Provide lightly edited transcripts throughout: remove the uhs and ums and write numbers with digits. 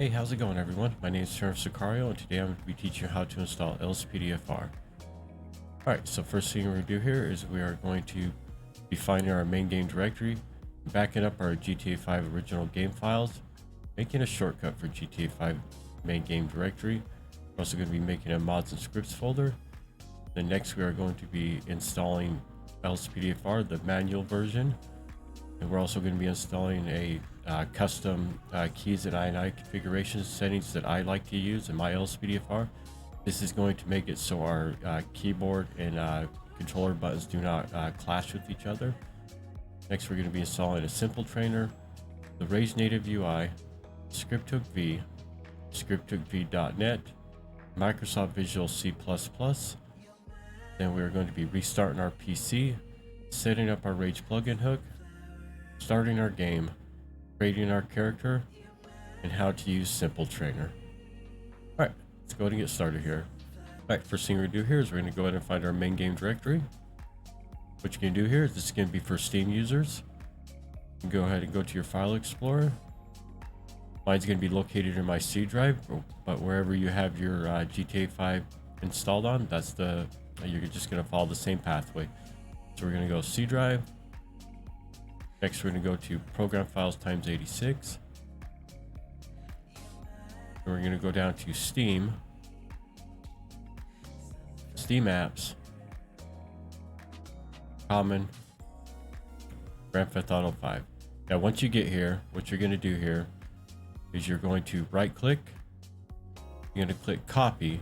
Hey, how's it going everyone? My name is Sicario and today I'm going to be teaching you how to install LSPDFR. Alright, so first thing we're going to do here is we are going to be finding our main game directory, backing up our GTA 5 original game files, making a shortcut for GTA 5 main game directory. We're also going to be making a mods and scripts folder. Then next we are going to be installing LSPDFR, the manual version. And we're also going to be installing a custom keys and INI configuration settings that I like to use in my LSPDFR. This is going to make it so our keyboard and controller buttons do not clash with each other. Next, we're going to be installing a simple trainer, the RageNativeui, ScriptHookV, ScriptHookVDotNet, Microsoft Visual C++. Then we're going to be restarting our PC, setting up our Rage plugin hook, starting our game, creating our character, and how to use Simple Trainer. Alright, let's go ahead and get started here. Alright, first thing we're going to do here is we're going to go ahead and find our main game directory. What you're going to do here is this is going to be for Steam users. You can go ahead and go to your file explorer. Mine's going to be located in my C drive, but wherever you have your GTA 5 installed on, you're just going to follow the same pathway. So we're going to go C drive. Next, we're going to go to Program Files times 86. And we're going to go down to Steam, steamapps, Common, Grand Theft Auto 5. Now, once you get here, what you're going to do here is you're going to right click, you're going to click copy,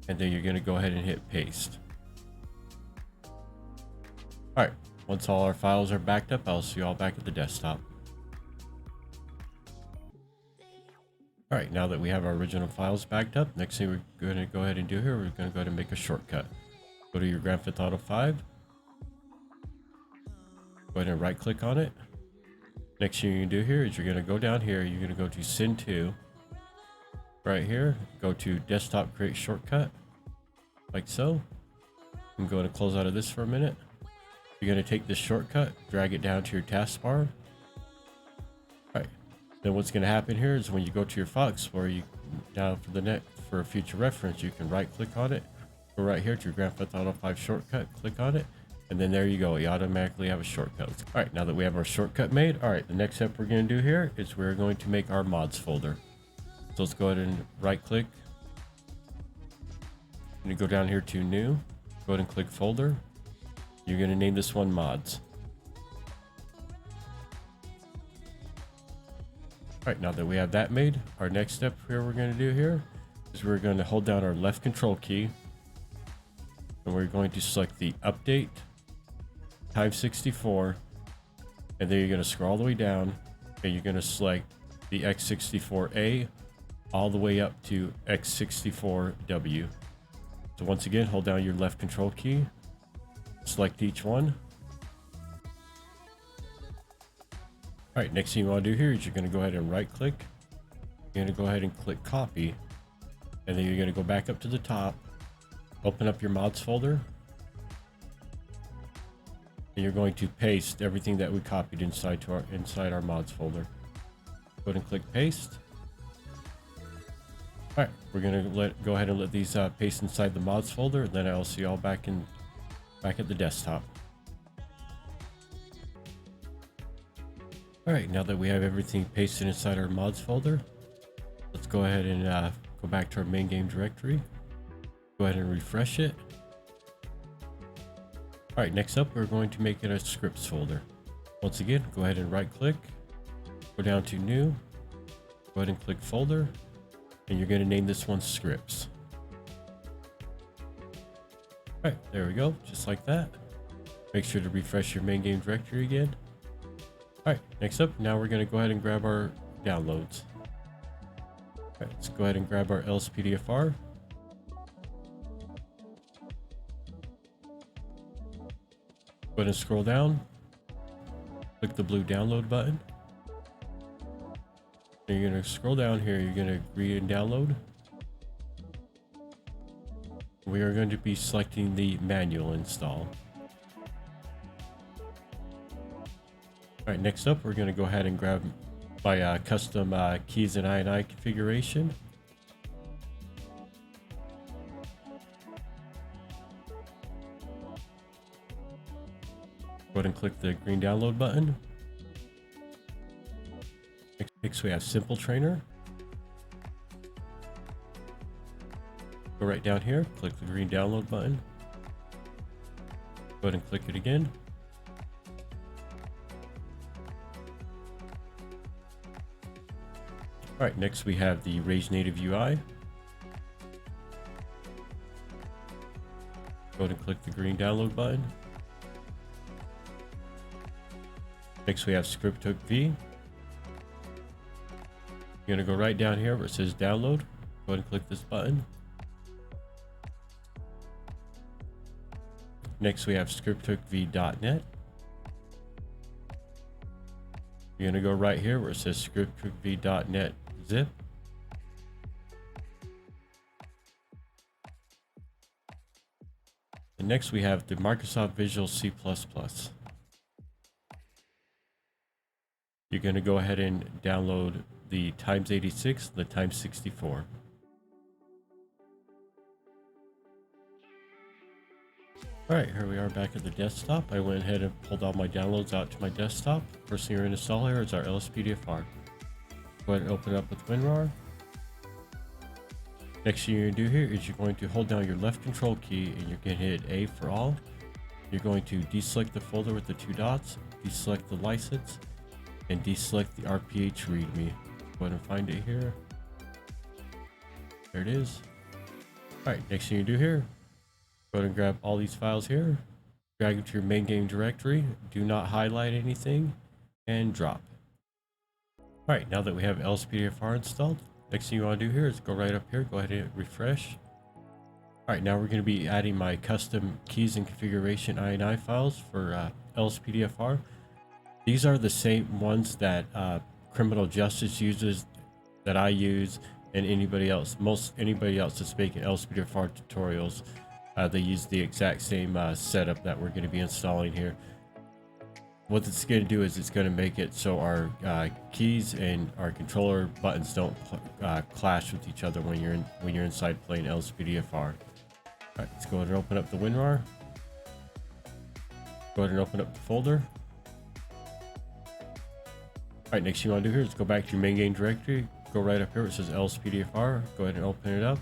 and then you're going to go ahead and hit paste. All right. Once all our files are backed up, I'll see you all back at the desktop. All right, now that we have our original files backed up, next thing we're going to go ahead and do here, we're going to go ahead and make a shortcut. Go to your Grand Theft Auto 5. Go ahead and right click on it. Next thing you're going to do here is you're going to go down here, you're going to go to Syn 2. Right here, go to Desktop Create Shortcut, like so. You can go ahead and close out of this for a minute. You're going to take this shortcut, drag it down to your taskbar. Alright, then what's going to happen here is when you go to your file explorer, for a future reference, you can right click on it, go right here to your Grand Theft Auto 5 shortcut, click on it, and then there you go, you automatically have a shortcut. Alright, now that we have our shortcut made, alright, the next step we're going to do here is we're going to make our mods folder. So let's go ahead and right click. I'm going to go down here to new, go ahead and click folder. You're going to name this one mods. Alright, now that we have that made, our next step here we're going to do here is we're going to hold down our left control key and we're going to select the update times 64, and then you're going to scroll all the way down and you're going to select the x64A all the way up to x64W. So once again, hold down your left control key, select each one. All right, next thing you want to do here is you're going to go ahead and right click. You're going to go ahead and click copy, and then you're going to go back up to the top, open up your mods folder, and you're going to paste everything that we copied inside our mods folder. Go ahead and click paste. All right, we're going to go ahead and let these paste inside the mods folder, and then I'll see you all back at the desktop. All right, now that we have everything pasted inside our mods folder, let's go ahead and go back to our main game directory. Go ahead and refresh it. All right, next up, we're going to make it a scripts folder. Once again, go ahead and right click, go down to new, go ahead and click folder, and you're going to name this one scripts. All right, there we go, just like that. Make sure to refresh your main game directory again. All right, next up, now we're going to go ahead and grab our downloads. All right, let's go ahead and grab our LSPDFR. Go ahead and scroll down, click the blue download button. And you're going to scroll down here, you're going to agree and download. We are going to be selecting the manual install. All right, next up, we're going to go ahead and grab my custom keys and INI configuration. Go ahead and click the green download button. Next we have Simple Trainer. Go right down here, click the green download button. Go ahead and click it again. All right, next we have the RageNativeui. Go ahead and click the green download button. Next we have ScriptHookV. You're gonna go right down here where it says download. Go ahead and click this button. Next we have ScriptHookVDotNet. You're gonna go right here where it says ScriptHookVDotNet zip. And next we have the Microsoft Visual C++. You're going to go ahead and download the x86, the x64. Alright, here we are back at the desktop. I went ahead and pulled all my downloads out to my desktop. First thing you're going to install here is our LSPDFR. Go ahead and open it up with WinRAR. Next thing you're going to do here is you're going to hold down your left control key and you're going to hit A for all. You're going to deselect the folder with the 2 dots, deselect the license, and deselect the RPH README. Go ahead and find it here. There it is. Alright, next thing you do here, go ahead and grab all these files here, drag them to your main game directory, do not highlight anything, and drop. Alright, now that we have LSPDFR installed, next thing you want to do here is go right up here, go ahead and hit refresh. Alright, now we're going to be adding my custom keys and configuration INI files for LSPDFR. These are the same ones that Criminal Justice uses, that I use, and anybody else that's making LSPDFR tutorials. They use the exact same setup that we're going to be installing here. What it's going to do is it's going to make it so our keys and our controller buttons don't clash with each other when you're inside playing LSPDFR. All right, let's go ahead and open up the WinRAR. Go ahead and open up the folder. Alright, next thing you want to do here is go back to your main game directory, go right up here where it says LSPDFR, go ahead and open it up.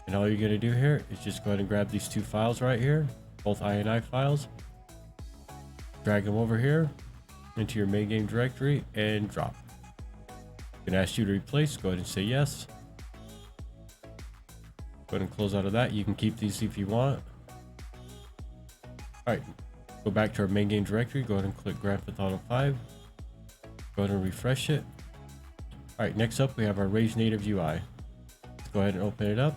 And all you're going to do here is just go ahead and grab these 2 files right here, both INI files, drag them over here into your main game directory and drop. I'm going to ask you to replace, go ahead and say yes. Go ahead and close out of that. You can keep these if you want. Alright, go back to our main game directory, go ahead and click Grand Theft Auto 5. Go ahead and refresh it. Alright, next up we have our RageNativeui. Let's go ahead and open it up.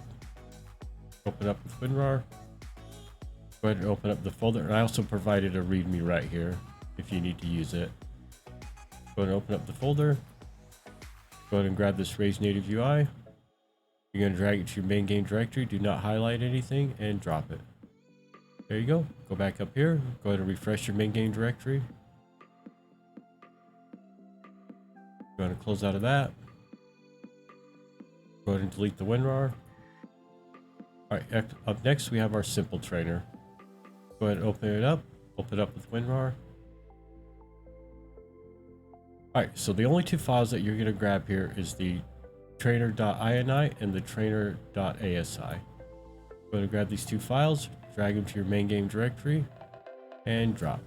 Open up with WinRAR. Go ahead and open up the folder. And I also provided a README right here if you need to use it. Go ahead and open up the folder. Go ahead and grab this RageNativeui. You're going to drag it to your main game directory. Do not highlight anything and drop it. There you go. Go back up here. Go ahead and refresh your main game directory. Go ahead and close out of that. Go ahead and delete the WinRAR. Alright, up next we have our Simple Trainer. Go ahead and open it up with WinRAR. Alright, so the only 2 files that you're going to grab here is the trainer.ini and the trainer.asi. Go ahead and grab these 2 files, drag them to your main game directory, and drop.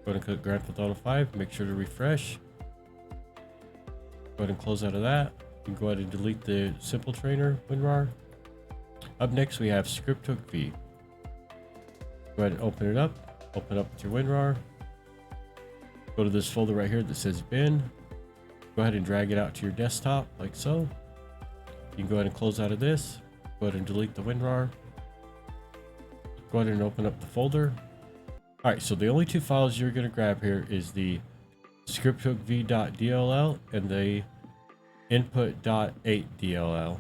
Go ahead and click Grand Theft Auto 5, make sure to refresh. Go ahead and close out of that. You can go ahead and delete the Simple Trainer WinRAR. Up next we have ScriptHookV. Go ahead and open it up with your WinRAR. Go to this folder right here that says bin. Go ahead and drag it out to your desktop like so. You can go ahead and close out of this. Go ahead and delete the WinRAR. Go ahead and open up the folder. Alright, so the only 2 files you're going to grab here is the ScriptHookV.dll and the input.8dll.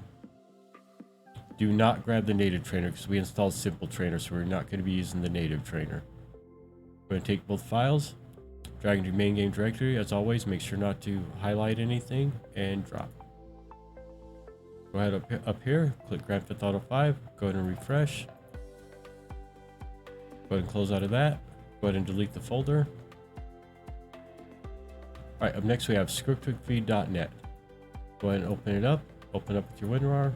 Do not grab the native trainer because we installed Simple Trainer, so we're not going to be using the native trainer. We're going to take both files, drag into main game directory. As always, make sure not to highlight anything and drop. Go ahead up here, click Grand Theft Auto 5, go ahead and refresh. Go ahead and close out of that. Go ahead and delete the folder. All right, up next we have ScriptHookVDotNet. Go ahead and open it up. Open up with your WinRAR.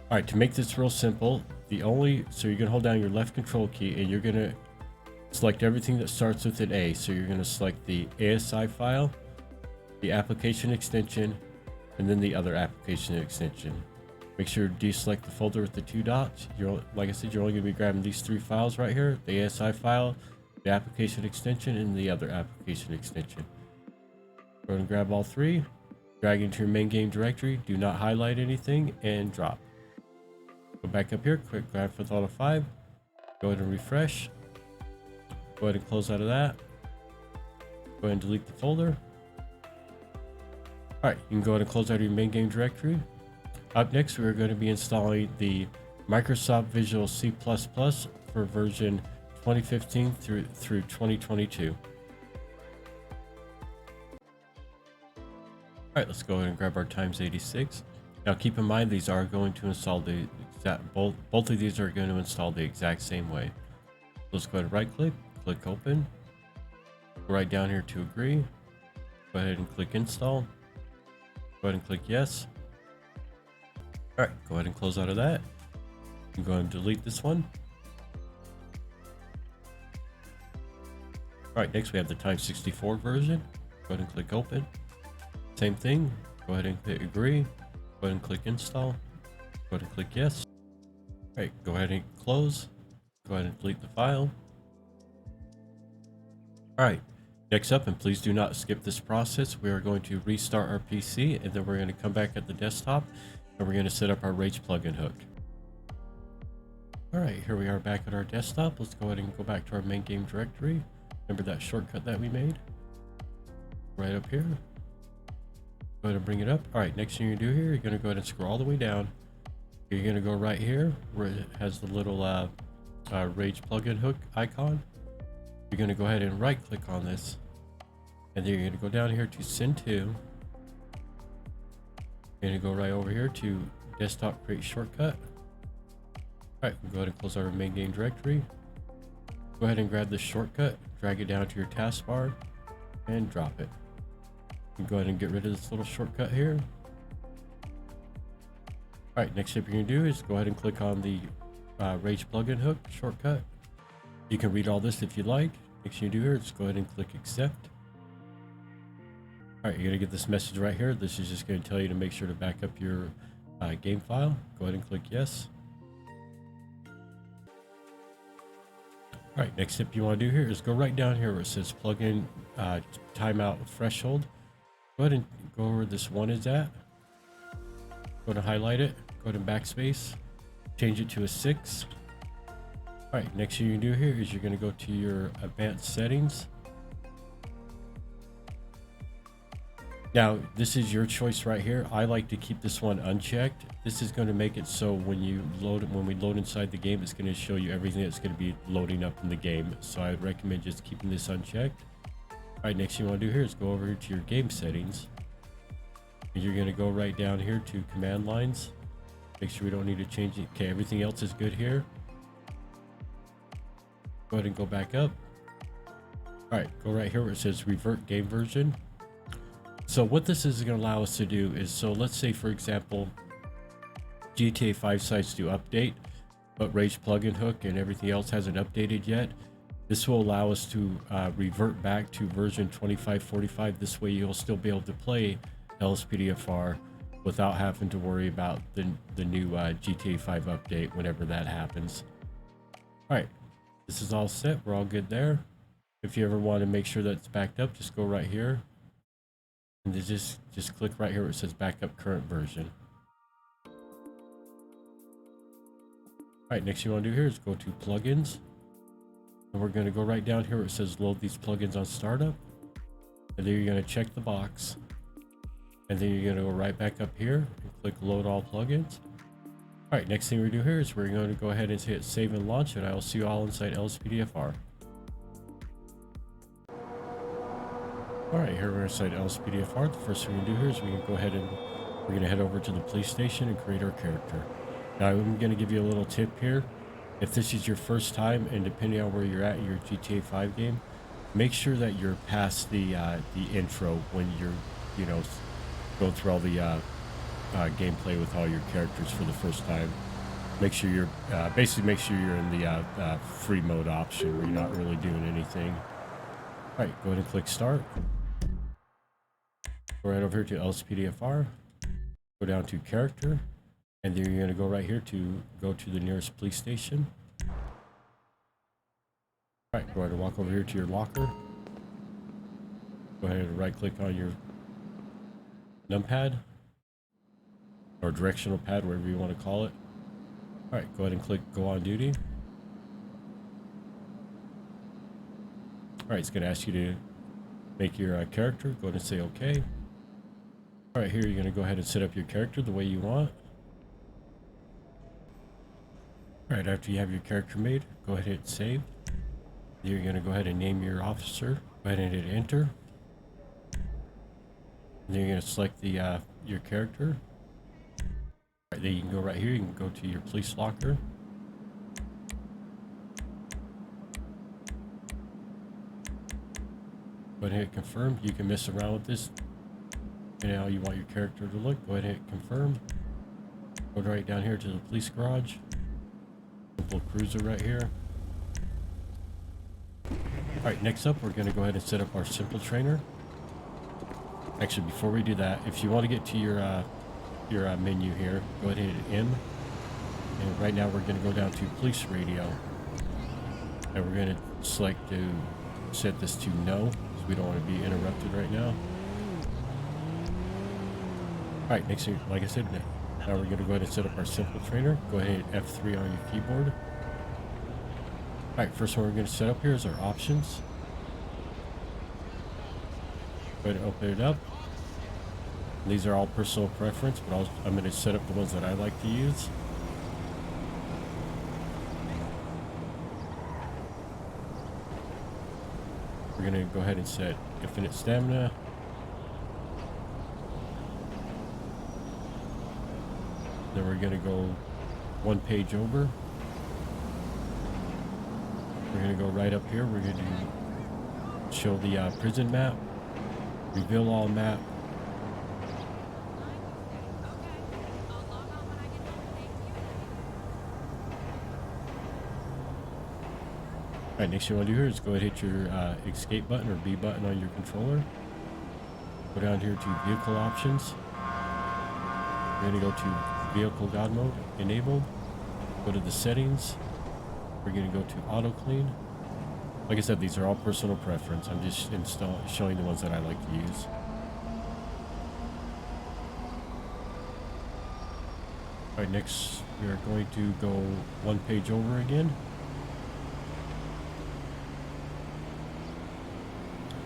All right, to make this real simple, so you're gonna hold down your left control key and you're gonna select everything that starts with an A. So you're gonna select the ASI file, the application extension, and then the other application extension. Make sure to deselect the folder with the 2 dots. Like I said, you're only gonna be grabbing these 3 files right here: the ASI file, the application extension, and the other application extension. Go ahead and grab all 3, drag into your main game directory, do not highlight anything, and drop. Go back up here, quick Grand Theft Auto 5, go ahead and refresh. Go ahead and close out of that. Go ahead and delete the folder. All right, you can go ahead and close out of your main game directory. Up next, we're going to be installing the Microsoft Visual C++ for version 2015 through 2022. All right, let's go ahead and grab our x86. Now keep in mind, these are going to install the exact, both of these are going to install the exact same way. Let's go ahead and right click, click open, go right down here to agree, go ahead and click install, go ahead and click yes. All right, go ahead and close out of that. You can go ahead and delete this one. All right, next we have the x64 version. Go ahead and click open. Same thing, go ahead and click agree, go ahead and click install, go ahead and click yes. All right, go ahead and close, go ahead and delete the file. All right, next up, and please do not skip this process, we are going to restart our PC, and then we're going to come back at the desktop, and we're going to set up our Rage plugin hook. All right, here we are back at our desktop. Let's go ahead and go back to our main game directory. Remember that shortcut that we made? Right up here. Go ahead and bring it up. All right, next thing you do here, you're going to go ahead and scroll all the way down. You're going to go right here where it has the little Rage plugin hook icon. You're going to go ahead and right click on this, and then you're going to go down here to send to. You're going to go right over here to desktop create shortcut. All right, we'll go ahead and close our main game directory. Go ahead and grab the shortcut, drag it down to your taskbar, and drop it. You can go ahead and get rid of this little shortcut here. All right, next step you're going to do is go ahead and click on the Rage plugin hook shortcut. You can read all this if you like. Next thing you do here is go ahead and click accept. All right, you're going to get this message right here. This is just going to tell you to make sure to back up your game file. Go ahead and click yes. All right, next step you want to do here is go right down here where it says plugin timeout threshold. Go ahead and go where this 1 is at. Go to highlight it, go to backspace, change it to a 6. All right, next thing you do here is you're going to go to your advanced settings. Now, this is your choice right here. I like to keep this one unchecked. This is going to make it so when we load inside the game, it's going to show you everything that's going to be loading up in the game. So I recommend just keeping this unchecked. All right, next thing you want to do here is go over to your game settings. And you're going to go right down here to command lines. Make sure we don't need to change it. Okay, everything else is good here. Go ahead and go back up. All right, go right here where it says revert game version. So what this is going to allow us to do is, so let's say for example, GTA 5 sites do update, but Rage plugin hook and everything else hasn't updated yet. This will allow us to revert back to version 2545. This way you'll still be able to play LSPDFR without having to worry about the new GTA 5 update whenever that happens. All right, this is all set. We're all good there. If you ever want to make sure that it's backed up, just go right here. And just click right here where it says backup current version. All right, next thing you want to do here is go to plugins. And we're going to go right down here where it says load these plugins on startup. And then you're going to check the box. And then you're going to go right back up here and click load all plugins. All right, next thing we do here is we're going to go ahead and hit save and launch, and I will see you all inside LSPDFR. All right, here we're inside LSPDFR. The first thing we do here is we can go ahead and we're going to head over to the police station and create our character. Now I'm going to give you a little tip here. If this is your first time, and depending on where you're at in your GTA 5 game, make sure that you're past the intro when you're, you know, going through all the gameplay with all your characters for the first time. Make sure you're basically make sure you're in the free mode option where you're not really doing anything. All right, go ahead and click start. Go right over here to LSPDFR. Go down to character, and then you're going to go right here to go to the nearest police station. All right, go ahead and walk over here to your locker. Go ahead and right click on your numpad or directional pad, whatever you want to call it. All right, go ahead and click go on duty. All right, it's going to ask you to make your character. Go ahead and say okay. All right, here you're going to go ahead and set up your character the way you want. All right, after you have your character made, go ahead and hit save. You're going to go ahead and name your officer. Go ahead and hit enter. And then you're going to select the your character. All right, then you can go right here. You can go to your police locker. Go ahead and hit confirm. You can mess around with this and how you want your character to look. Go ahead and hit confirm. Go right down here to the police garage. Simple cruiser right here. Alright, next up we're going to go ahead and set up our simple trainer. Actually, before we do that, if you want to get to your menu here, go ahead and hit M. And right now we're going to go down to police radio. And we're going to select to set this to no, because we don't want to be interrupted right now. Alright, next thing, like I said, now we're going to go ahead and set up our simple trainer. Go ahead and hit F3 on your keyboard. Alright, first one we're going to set up here is our options. Go ahead and open it up. These are all personal preference, but I'm going to set up the ones that I like to use. We're going to go ahead and set infinite stamina. Then we're going to go one page over. We're going to go right up here. We're going to show the prison map, reveal all map. Alright, next thing you want to do here is go ahead and hit your escape button or B button on your controller. Go down here to vehicle options. We're going to go to vehicle God mode enabled. Go to the settings. We're going to go to auto clean. Like I said, these are all personal preference. I'm just showing the ones that I like to use. Alright, next we are going to go one page over again.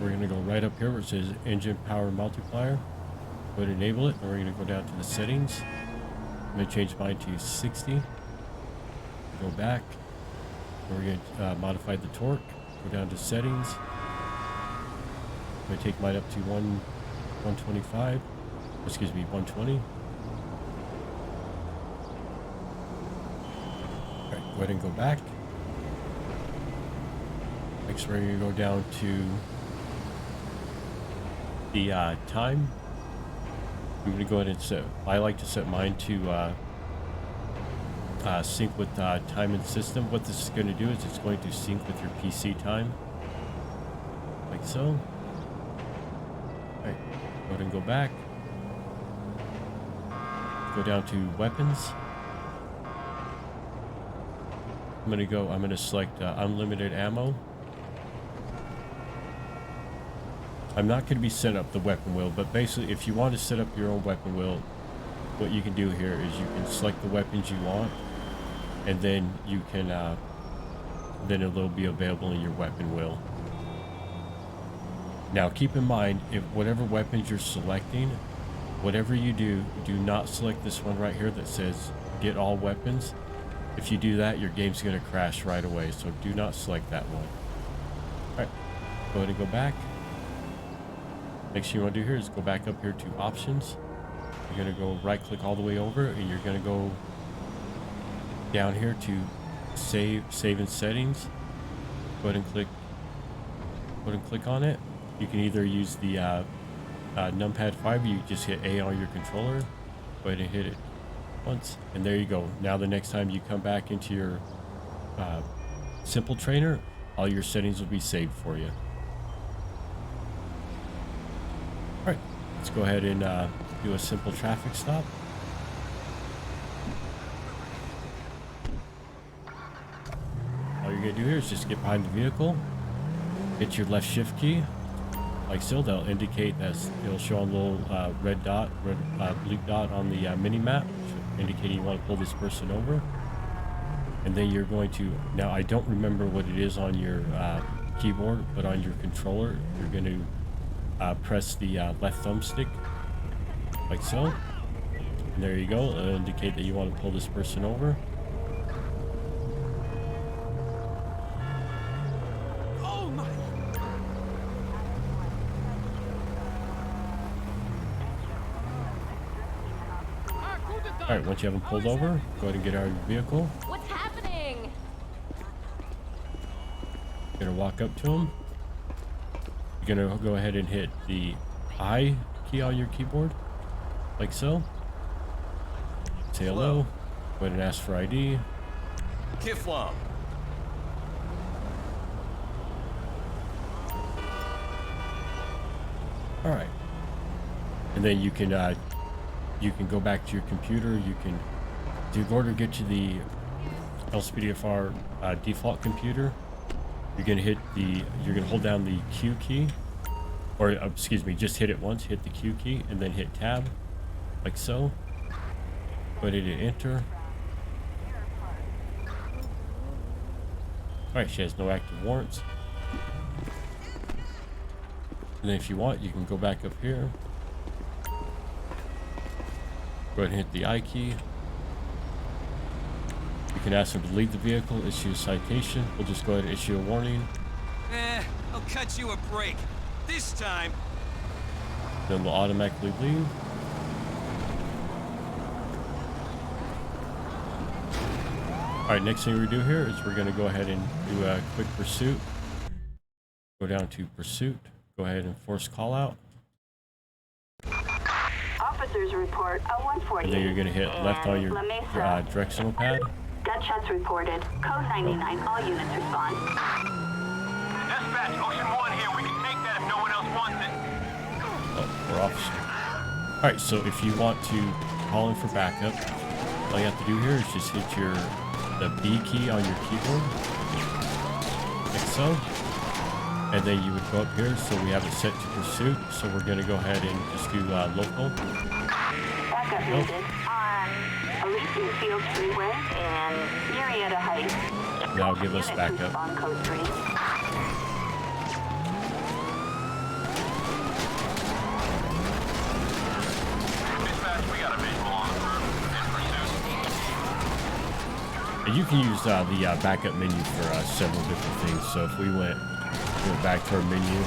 We're going to go right up here where it says engine power multiplier. Go ahead and enable it, and we're going to go down to the settings. I'm going to change mine to 60. Go back. We're going to modify the torque. Go down to settings. I'm going to take mine up to 125. Excuse me, 120. All right, go ahead and go back. Next, we're going to go down to the time. I'm going to go ahead and set, I like to set mine to sync with time and system. What this is going to do is it's going to sync with your PC time, like so. Alright, go ahead and go back. Go down to weapons. I'm going to select unlimited ammo. I'm not going to be setting up the weapon wheel, but basically if you want to set up your own weapon wheel, what you can do here is you can select the weapons you want, and then you can then it'll be available in your weapon wheel. Now keep in mind, if whatever weapons you're selecting, whatever you do, do not select this one right here that says get all weapons. If you do that, your game's going to crash right away, so do not select that one. Alright, go ahead and go back. Next thing you want to do here is go back up here to options. You're going to go right click all the way over, and you're going to go down here to save in settings. Go ahead and click on it. You can either use the numpad 5, you just hit A on your controller. Go ahead and hit it once, and there you go. Now the next time you come back into your simple trainer, all your settings will be saved for you. All right, let's go ahead and do a simple traffic stop. All you're gonna do here is just get behind the vehicle, hit your left shift key, like so. That'll indicate that it'll show a little blue dot on the mini map, indicating you want to pull this person over. And then you're going to, now I don't remember what it is on your keyboard, but on your controller, you're going to press the left thumbstick, like so. And there you go. It'll indicate that you want to pull this person over. All right, once you have them pulled over, go ahead and get out of your vehicle. What's happening? You're gonna walk up to them. You're gonna go ahead and hit the I key on your keyboard, like so. Say hello. Go ahead and ask for ID. Kiflam. All right, and then you can go back to your computer. You can, in order to get to the LSPDFR default computer, you're gonna hold down the Q key, or excuse me, just hit it once, hit the Q key, and then hit tab, like so. Go ahead and hit enter. All right, she has no active warrants. And then if you want, you can go back up here. Go ahead and hit the I key. You can ask them to leave the vehicle, issue a citation. We'll just go ahead and issue a warning. I'll cut you a break. This time. Then they'll automatically leave. Alright, next thing we do here is we're going to go ahead and do a quick pursuit. Go down to pursuit. Go ahead and force call out. Officers report a 140. And then you're going to hit left on your directional pad. Gunshots reported. Code 99. All units respond. Dispatch, Ocean 1 here. We can take that if no one else wants it. Oh, we're officer. Alright, so if you want to call in for backup, all you have to do here is just hit the B key on your keyboard, like so. And then you would go up here, so we have it set to pursuit. So we're going to go ahead and just do local. Backup needed on Elysian Fields Freeway and Marietta Heights. That'll give us backup. On code 3. Dispatch, we got a visual on the road in pursuit. And you can use the backup menu for several different things. So if we went back to our menu,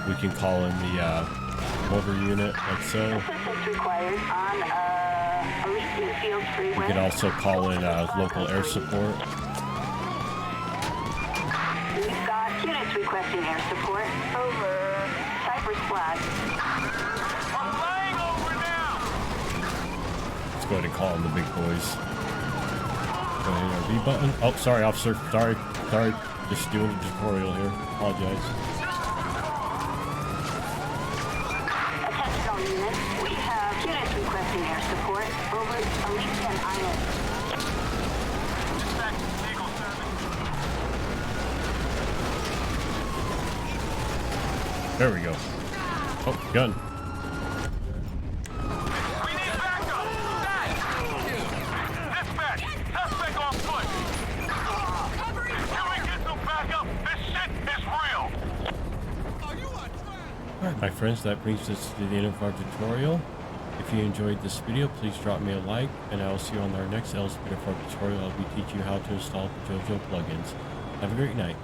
we can call in the motor unit, like so. Assistance required on Elysian Fields Freeway. We can also call in local air support. We've got units requesting air support over Cypress Flat. I'm laying over now. Let's go ahead and call in the big boys. Go ahead and hit our B button. Oh, sorry, officer. Sorry. Just doing a tutorial here. Apologize. Attention all units. We have units requesting air support over Elysian Island. Dispatch, Eagle service. There we go. Oh, gun. We need backup. Dispatch, suspect on foot. Can we get some backup? This shit is real. Alright, my friends, that brings us to the end of our tutorial. If you enjoyed this video, please drop me a like, and I will see you on our next LSPDFR tutorial. I'll be teaching you how to install JoJo plugins. Have a great night.